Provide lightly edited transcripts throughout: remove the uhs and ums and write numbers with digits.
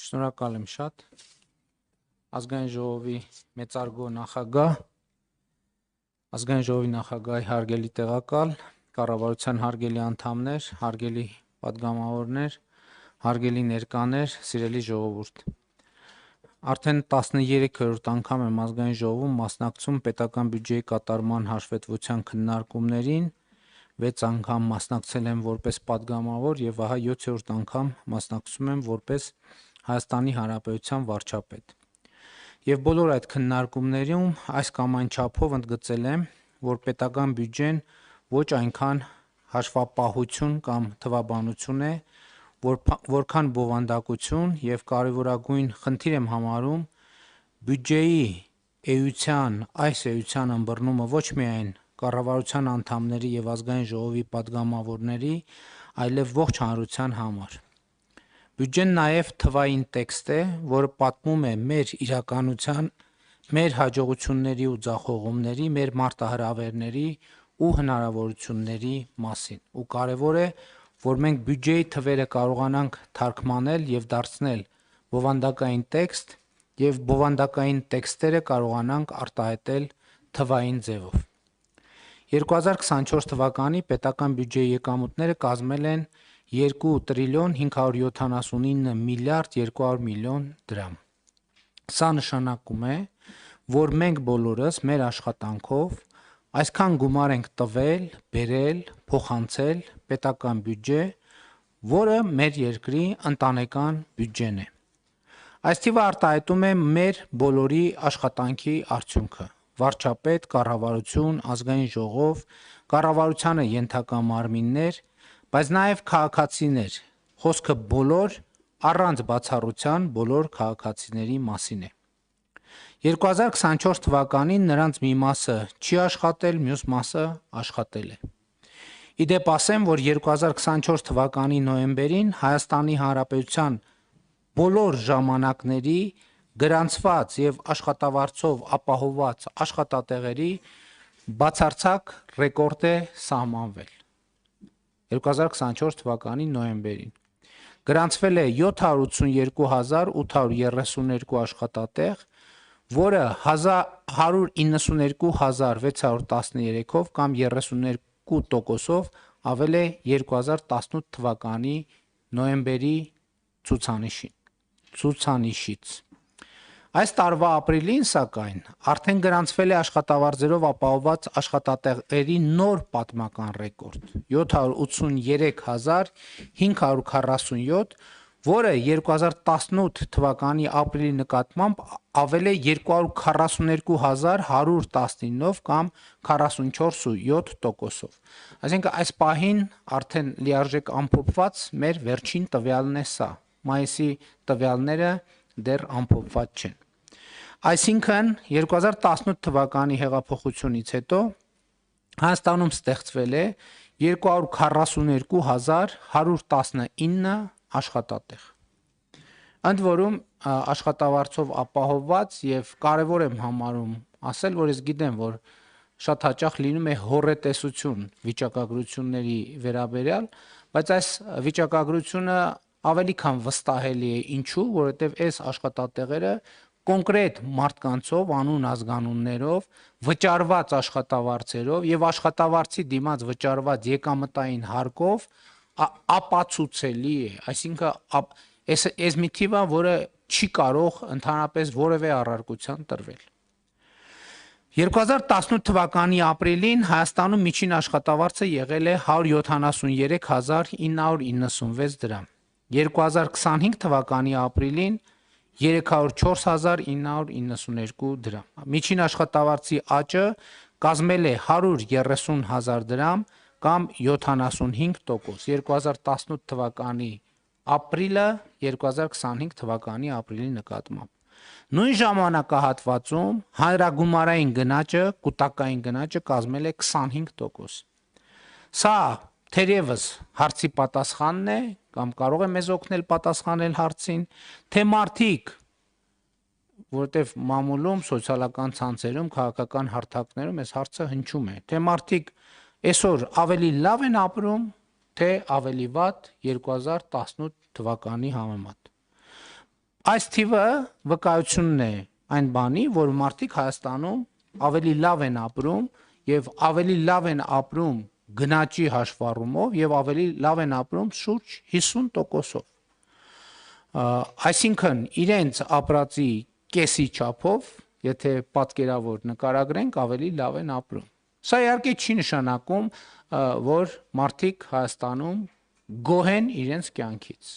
Շնորհակալ եմ շատ։ Ազգային ժողովի մեծարգո նախագահ, Ազգային ժողովի նախագահի հարգելի տեղակալ, կառավարության հարգելի անդամներ, հարգելի պատգամավորներ, հարգելի ներկաներ, սիրելի ժողովուրդ։ Արդեն 13-րդ անգամ եմ Ազգային ժողովում մասնակցում պետական բյուջեի կատարման հաշվետվության քննարկումներին, 6 անգամ մասնակցել եմ որպես պատգամավոր եւ ահա 7-րդ անգամ մասնակցում եմ որպես Հայաստանի Հանրապետության վարչապետ։ Եվ բոլոր այդ քննարկումներում այս կամ այն չափով ընդգծել եմ, որ պետական բյուջեն ոչ այնքան հաշվապահություն կամ թվաբանություն է, որքան բովանդակություն եւ կարևորագույն խնդիր եմ համարում բյուջեի էության, այս էության ըմբռնումը ոչ միայն կառավարության անդամների եւ ազգային ժողովի պատգամավորների, այլև ողջ հանրության համար։ Բյուջեն նաև թվային տեքստ է, որը պատմում է մեր իրականության, մեր հաջողությունների ու ձախողումների, մեր մարտահրավերների ու հնարավորությունների մասին։ Ու կարևոր է, որ մենք բյուջեի թվերը կարողանանք թարգմանել եւ դարձնել բովանդակային տեքստ եւ բովանդակային տեքստերը կարողանանք արտահայտել թվային ձևով։ 2024 թվականի պետական բյուջեի եկամուտները կազմել են 2 տրիլիոն 579 միլիարդ 200 միլիոն դրամ։ Սա նշանակում է, որ մենք բոլորս մեր աշխատանքով այսքան գումար ենք տվել, բերել, փոխանցել պետական բյուջե, որը մեր երկրի ընտանեկան բյուջեն է։ Այս թիվը արտահայտում է մեր բոլորի աշխատանքի արդյունքը։ Վարչապետ, կառավարություն, ազգային ժողով, կառավարությանը ենթակա մարմիններ, բայց նաև քաղաքացիներ, խոսքը բոլոր, առանց բացառության բոլոր քաղաքացիների մասին է։ 2024 թվականին նրանց մի մասը չի աշխատել, մյուս մասը աշխատել է։ Իդեպ ասեմ, որ 2024 թվականի նոյեմբերին Հայաստանի Հանրապետության բոլոր ժամանակների գրանցված եւ աշխատավարձով ապահովված աշխատատեղերի բացարձակ ռեկորդ է սահմանվել 2024 թվականի նոյեմբերին։ Գրանցվել է 782,832 աշխատատեղ, որը 192,613-ով կամ 32%-ով ավել է 2018 թվականի նոյեմբերի ցուցանիշից։ Այս տարվա ապրիլին, սակայն, արդեն գրանցվել է աշխատավարձերով ապահովված աշխատատեղերի նոր պատմական ռեկորդ՝ 783,547, որը 2018 թվականի ապրիլի նկատմամբ ավել է 242,119-ով կամ 44.7%-ով։ Այսինքն այս պահին արդեն լիարժեք ամփոփված մեր վերջին տվյալն է սա։ Մայիսի տվյալները դեռ ամփոփված չեն։ Այսինքն 2018 թվականի հեղափոխությունից հետո Հայաստանում ստեղծվել է 242,119 աշխատատեղ։ Ընդ որում աշխատավարձով ապահովված եւ կարեւոր եմ համարում ասել, որ ես գիտեմ, որ շատ հաճախ լինում է հոռետեսություն վիճակագրությունների վերաբերյալ, բայց այս վիճակագրությունը ավելի քան վստահելի է, ինչու, որովհետեւ այս աշխատատեղերը կոնկրետ մարդկանցով, անուն ազգանուններով, վճարված աշխատավարձերով եւ աշխատավարձի դիմաց վճարված եկամտային հարկով ապացուցելի է, այսինքն այս մի թիվ է, որը չի կարող ընդհանրապես որևէ առարկության տրվել։ 2018 թվականի ապրիլին Հայաստանում միջին աշխատավարձը եղել է 173,996 դրամ։ 2025 թվականի ապրիլին 304,992 դրամ։ Միջին աշխատավարձի աճը կազմել է 130,000 դրամ կամ 75%։ 2018 թվականի ապրիլը 2025 թվականի ապրիլի նկատմամբ։ Նույն ժամանակահատվածում հանրագումարային գնաճը, կուտակային գնաճը կազմել է 25%։ Սա թերևս հարցի պատասխանն է, կամ կարող է մեզ օգնել պատասխանել հարցին, թե մարդիկ, որովհետև մամուլում, սոցիալական ցանցերում, քաղաքական հարթակներում այս հարցը հնչում է, թե մարդիկ այսօր ավելի լավ են ապրում, թե ավելի վատ 2018 թվականի համեմատ։ Այս թիվը վկայությունն է այն բանի, որ մարդիկ Հայաստանում ավելի լավ են ապրում եւ ավելի լավ են ապրում գնաճի հաշվառումով եւ ավելի լավ են ապրում շուրջ 50%-ով։ Այսինքն իրենց ապրածի կեսի չափով, եթե պատկերավոր նկարագրենք, ավելի լավ են ապրում։ Սա իհարկե չի նշանակում, որ մարդիկ Հայաստանում գոհ են իրենց կյանքից։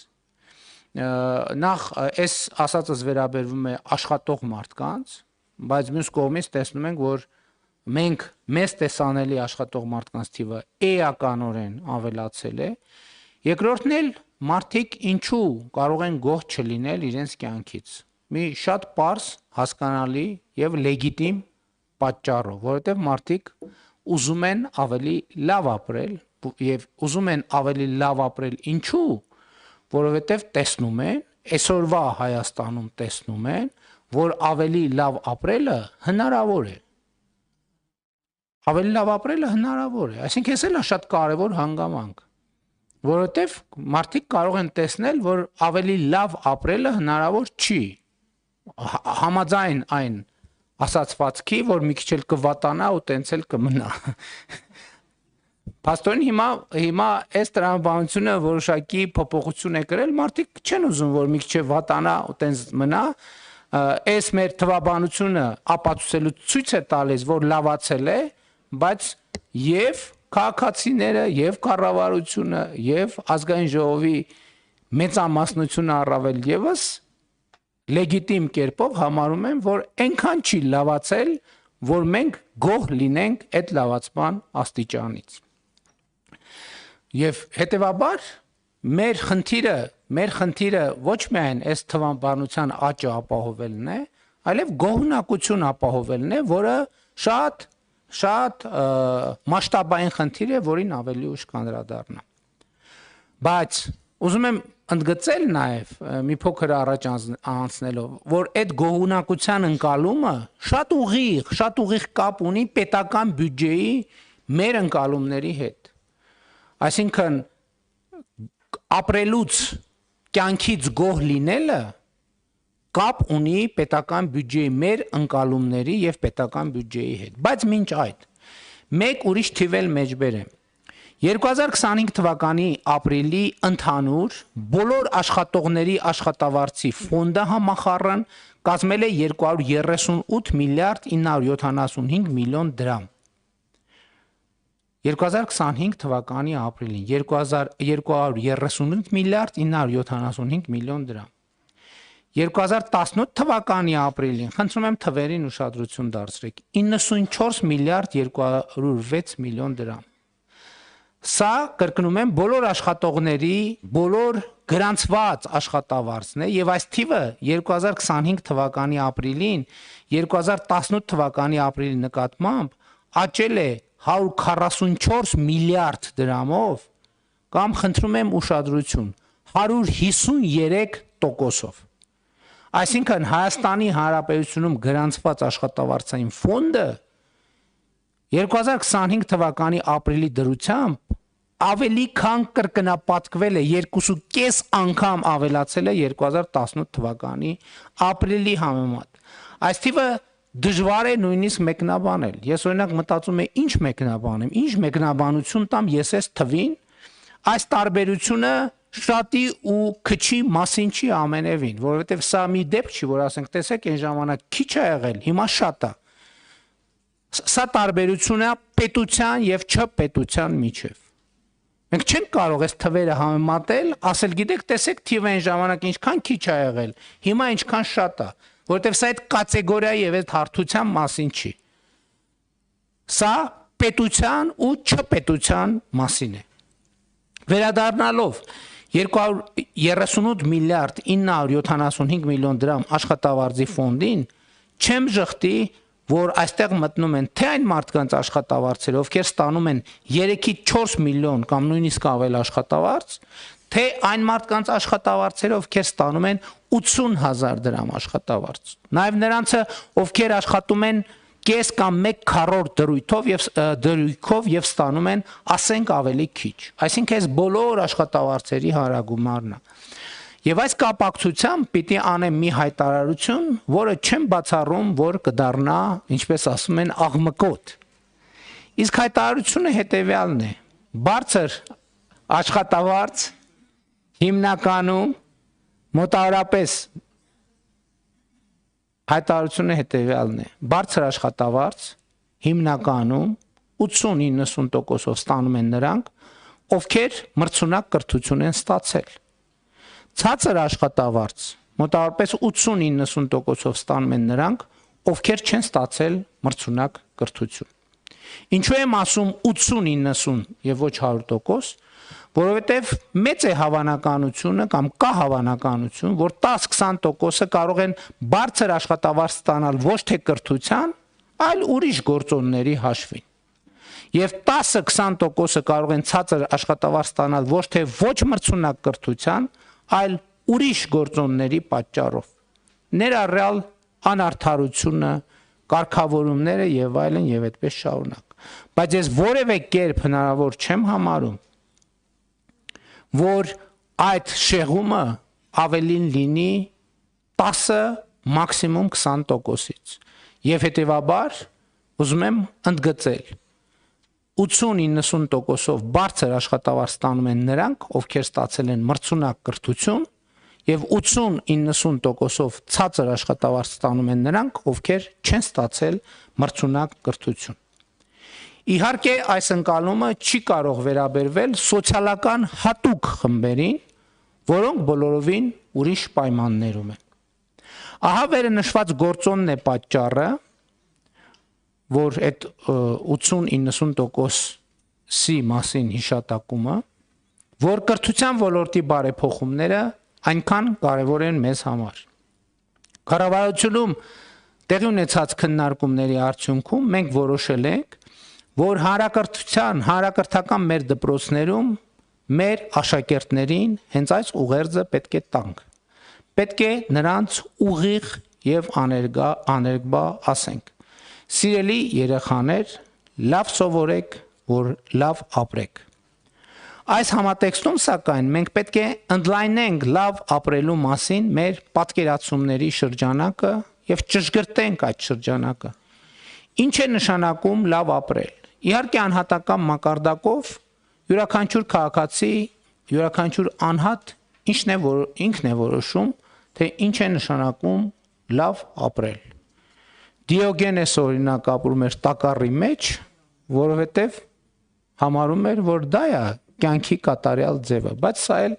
Նախ այս ասածս վերաբերվում է աշխատող մարդկանց, բայց մյուս կողմից տեսնում ենք, որ մենք մեզ տեսանելի աշխատող մարդկանց թիվը էականորեն ավելացել է։ Երկրորդն էլ մարդիկ ինչու կարող են գոհ չլինել իրենց կյանքից։ Մի շատ պարզ, հասկանալի եւ լեգիտիմ պատճառով, որովհետեւ մարդիկ ուզում են ավելի լավ ապրել եւ ուզում են ավելի լավ ապրել ինչու, որովհետեւ տեսնում են, այսօրվա Հայաստանում տեսնում են, որ ավելի լավ ապրելը հնարավոր է։ Ավելի լավ ապրելը հնարավոր է, այսինքն էս էլ է շատ կարևոր հանգամանք, որովհետև մարդիկ կարող են տեսնել, որ ավելի լավ ապրելը հնարավոր չի, համաձայն այն ասացվածքի, որ մի քիչ էլ կվատանա ու տենց էլ կմնա։ Փաստորեն հիմա այս տրամաբանությունը որոշակի փոփոխություն է կրել, մարդիկ չեն ուզում, որ մի քիչ վատանա ու տենց մնա, այս մեր թվաբանությունը ապացուցելու ցույց է տալիս, որ լավացել է, բայց եւ քաղաքացիները, եւ կառավարությունը, եւ ազգային ժողովի մեծամասնությունը առավել եւս լեգիտիմ կերպով համարում են, որ այնքան չի լավացել, որ մենք գոհ լինենք այդ լավացման աստիճանից։ Եվ հետեւաբար մեր խնդիրը ոչ միայն այս թվաբանության աճը ապահովելն է, այլև գոհունակություն ապահովելն է, որը շատ մասշտաբային խնդիր է, որին ավելի ուշ կանդրադառնամ։ Բայց ուզում եմ ընդգծել նաև մի փոքր առաջ անցնելով, որ այդ գոհունակության ընկալումը շատ ուղիղ կապ ունի պետական բյուջեի մեր ընկալումների հետ։ Այսինքն ապրելուց կյանքից գոհ լինելը կապ ունի պետական բյուջեի մեր ընկալումների եւ պետական բյուջեի հետ։ Բայց մինչ այդ մեկ ուրիշ թիվ էլ մեջբերեմ։ 2025 թվականի ապրիլի ընդհանուր բոլոր աշխատողների աշխատավարձի ֆոնդը համախառն կազմել է 238 միլիարդ 975 միլիոն դրամ։ 2025 թվականի ապրիլին 238 միլիարդ 975 միլիոն դրամ։ 2018 թվականի ապրիլին, խնդրում եմ թվերին ուշադրություն դարձրեք, 94 միլիարդ 206 միլիոն դրամ։ Սա կրկնում եմ բոլոր աշխատողների, բոլոր գրանցված աշխատավարձն է եւ այս թիվը 2025 թվականի ապրիլին 2018 թվականի ապրիլի նկատմամբ աճել է 144 միլիարդ դրամով կամ խնդրում եմ ուշադրություն 153%-ով։ Այսինքն Հայաստանի Հանրապետությունում գրանցված աշխատավարձային ֆոնդը 2025 թվականի ապրիլի դրությամբ ավելի քան կրկնապատկվել է 2.5 անգամ ավելացել է 2018 թվականի ապրիլի համեմատ։ Այս թիվը դժվար է նույնիսկ մեկնաբանել։ Ես օրինակ մտածում եմ ինչ մեկնաբանեմ, ինչ մեկնաբանություն տամ ես այս թվին, այս տարբերությունը շատի ու քչի մասին չի ամենևին, որովհետև սա մի դեպք չի, որ ասենք տեսեք այն ժամանակ քիչ է եղել, հիմա շատ է։ Սա տարբերությունը պետության եւ չպետության միջև։ Մենք չենք կարող այս թվերը համեմատել, ասել գիտեք, տեսեք թիվը այն ժամանակ ինչքան քիչ է եղել, հիմա ինչքան շատ է, որովհետև սա այդ կատեգորիայի եւ այդ հարթության մասին չի։ Սա պետության ու չպետության մասին է։ Վերադառնալով 238 միլիարդ 975 միլիոն դրամ աշխատավարձի ֆոնդին, չեմ ժխտի, որ այստեղ մտնում են թե այն մարդկանց աշխատավարձերը, ովքեր ստանում են 3-ից 4 միլիոն կամ նույնիսկ ավել աշխատավարձ, թե այն մարդկանց աշխատավարձերը, ովքեր ստանում են 80,000 դրամ աշխատավարձ։ Նաև նրանցը, ովքեր աշխատում են կես կամ 1/4 դրույքով եւ ստանում են ասենք ավելի քիչ։ Այսինքն այս բոլոր աշխատավարձերի հարագումարն է։ Եվ այս կապակցությամբ պիտի անեմ մի հայտարարություն, որը չեմ բացառում, որ կդառնա, ինչպես ասում են, աղմկոտ։ Իսկ հայտարարությունը հետևյալն է. բարձր աշխատավարձ հիմնականում մոտավորապես հայտարարությունը հետևյալն է. բարձր աշխատավարձ հիմնականում 80-90%-ով ստանում են նրանք, ովքեր մրցունակ կրթություն են ստացել։ Ցածր աշխատավարձ մոտավորապես 80-90%-ով ստանում են նրանք, ովքեր չեն ստացել մրցունակ կրթություն։ Ինչու եմ ասում 80-90 եւ ոչ 100%, որովհետեւ մեծ է հավանականությունը կամ կա հավանականություն, որ 10-20%-ը կարող են բարձր աշխատավարձ ստանալ ոչ թե կրթության, այլ ուրիշ գործոնների հաշվին։ Եվ 10-20%-ը կարող են ցածր աշխատավարձ ստանալ ոչ թե ոչ մրցունակ կրթության, այլ ուրիշ գործոնների պատճառով։ Ներառյալ անարդարությունը, կարգավորումները եւ այլն եւ այդպես շարունակ։ Բայց ես որևէ կերպ հնարավոր չեմ համարում, որ այդ շեղումը ավելին լինի 10, մաքսիմում 20%-ից։ Եվ հետեւաբար ուզում եմ ընդգծել 80-90%-ով բարձր աշխատավարձ ստանում են նրանք, ովքեր ստացել են մրցունակ կրթություն, եւ 80-90%-ով ցածր աշխատավարձ ստանում են նրանք, ովքեր չեն ստացել մրցունակ կրթություն։ Իհարկե, այս ընկալումը չի կարող վերաբերվել սոցիալական հատուկ խմբերին, որոնք բոլորովին ուրիշ պայմաններում են։ Ահա վերը նշված գործոնն է պատճառը, որ այդ 80-90%-ի մասին հիշատակումը, որ կրթության ոլորտի բարեփոխումները այնքան կարևոր են մեզ համար։ Կառավարությունում տեղի ունեցած քննարկումների արդյունքում մենք որոշել ենք, որ հանրակրթական մեր դպրոցներում մեր աշակերտներին հենց այս ուղերձը պետք է տանք։ Պետք է նրանց ուղիղ եւ աներկբա ասենք. Սիրելի երեխաներ, լավ սովորեք, որ լավ ապրեք։ Այս համատեքստում սակայն մենք պետք է ընդլայնենք լավ ապրելու մասին մեր պատկերացումների շրջանակը եւ ճշգրտենք այդ շրջանակը։ Ինչ է նշանակում լավ ապրել։ Իհարկե անհատական մակարդակով յուրաքանչյուր քաղաքացի, յուրաքանչյուր անհատ ինքն է որոշում, թե ինչ է նշանակում լավ ապրել։ Դիոգենես օրինակ ապրում էր տակառի մեջ, որովհետև համարում էր, որ դա է կյանքի կատարյալ ձևը, բայց սա էլ